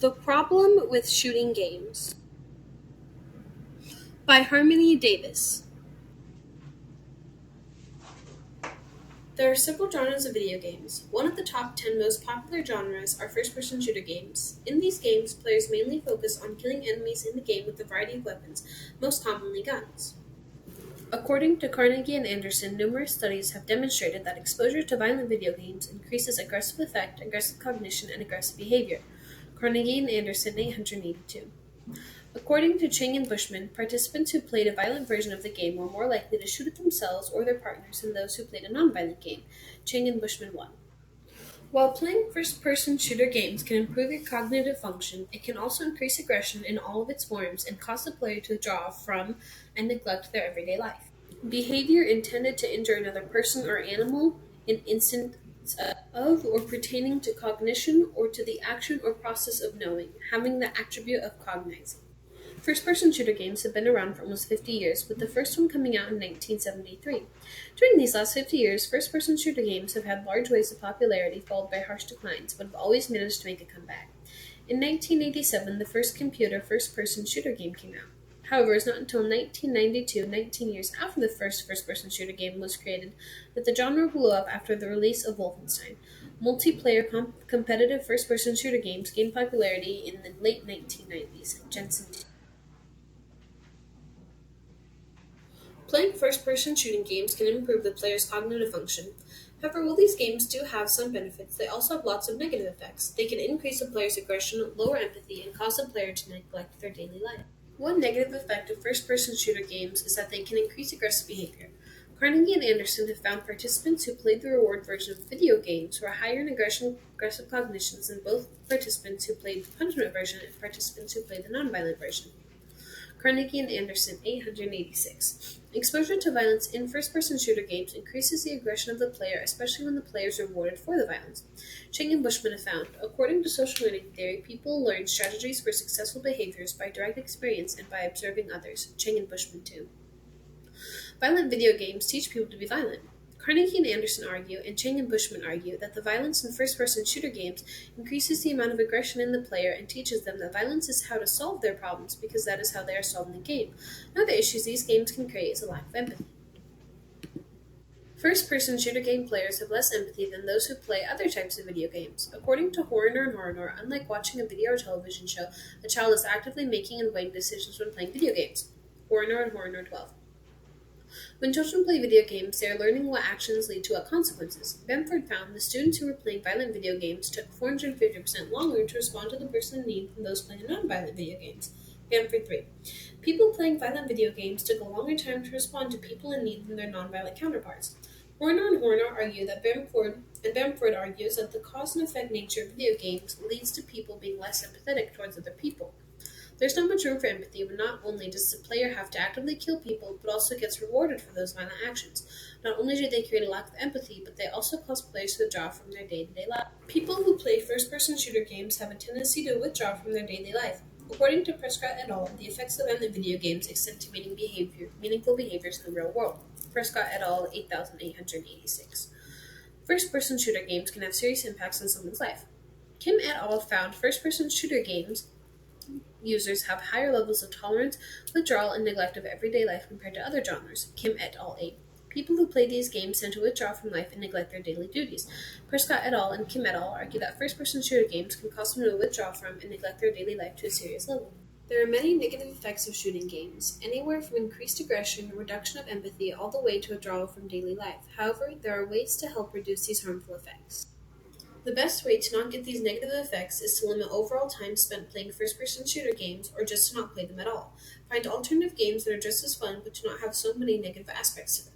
The Problem with Shooting Games by Harmony Davis. There are several genres of video games. One of the top 10 most popular genres are first-person shooter games. In these games, players mainly focus on killing enemies in the game with a variety of weapons, most commonly guns. According to Carnegie and Anderson, numerous studies have demonstrated that exposure to violent video games increases aggressive affect, aggressive cognition, and aggressive behavior. Carnegie and Anderson, 882. According to Chang and Bushman, participants who played a violent version of the game were more likely to shoot at themselves or their partners than those who played a non-violent game. Chang and Bushman 1. While playing first-person shooter games can improve your cognitive function, it can also increase aggression in all of its forms and cause the player to withdraw from and neglect their everyday life. Behavior intended to injure another person or animal, an instance of or pertaining to cognition or to the action or process of knowing, having the attribute of cognizing. First-person shooter games have been around for almost 50 years, with the first one coming out in 1973. During these last 50 years, first-person shooter games have had large waves of popularity followed by harsh declines, but have always managed to make a comeback. In 1987, the first computer first-person shooter game came out. However, it was not until 1992, 19 years after the first-person shooter game was created, that the genre blew up after the release of Wolfenstein. Multiplayer competitive first-person shooter games gained popularity in the late 1990s. Jensen. Playing first-person shooting games can improve the player's cognitive function. However, while these games do have some benefits, they also have lots of negative effects. They can increase the player's aggression, lower empathy, and cause the player to neglect their daily life. One negative effect of first-person shooter games is that they can increase aggressive behavior. Carnegie and Anderson have found participants who played the reward version of video games were higher in aggressive cognitions than both participants who played the punishment version and participants who played the non-violent version. Carnegie and Anderson, 886. Exposure to violence in first-person shooter games increases the aggression of the player, especially when the player is rewarded for the violence. Chang and Bushman have found, according to social learning theory, people learn strategies for successful behaviors by direct experience and by observing others. Chang and Bushman 2. Violent video games teach people to be violent. Carnegie and Anderson argue, and Chang and Bushman argue, that the violence in first-person shooter games increases the amount of aggression in the player and teaches them that violence is how to solve their problems because that is how they are solving the game. Another issue these games can create is a lack of empathy. First-person shooter game players have less empathy than those who play other types of video games. According to Horner and Horner, unlike watching a video or television show, a child is actively making and weighing decisions when playing video games. Horner and Horner 12. When children play video games, they are learning what actions lead to what consequences. Bamford found the students who were playing violent video games took 450% longer to respond to the person in need than those playing non-violent video games. Bamford 3. People playing violent video games took a longer time to respond to people in need than their non-violent counterparts. Horner and Horner argue that Bamford argues that the cause and effect nature of video games leads to people being less empathetic towards other people. There's not much room for empathy when not only does the player have to actively kill people, but also gets rewarded for those violent actions. Not only do they create a lack of empathy, but they also cause players to withdraw from their day-to-day life. People who play first-person shooter games have a tendency to withdraw from their daily life. According to Prescott et al., the effects of violent video games extend to meaningful behaviors in the real world. Prescott et al., 8,886. First-person shooter games can have serious impacts on someone's life. Kim et al. Found first-person shooter games users have higher levels of tolerance, withdrawal, and neglect of everyday life compared to other genres. Kim et al. 8. People who play these games tend to withdraw from life and neglect their daily duties. Prescott et al. And Kim et al. Argue that first-person shooter games can cause them to withdraw from and neglect their daily life to a serious level. There are many negative effects of shooting games, anywhere from increased aggression, reduction of empathy, all the way to withdrawal from daily life. However, there are ways to help reduce these harmful effects. The best way to not get these negative effects is to limit overall time spent playing first-person shooter games or just to not play them at all. Find alternative games that are just as fun but do not have so many negative aspects to them.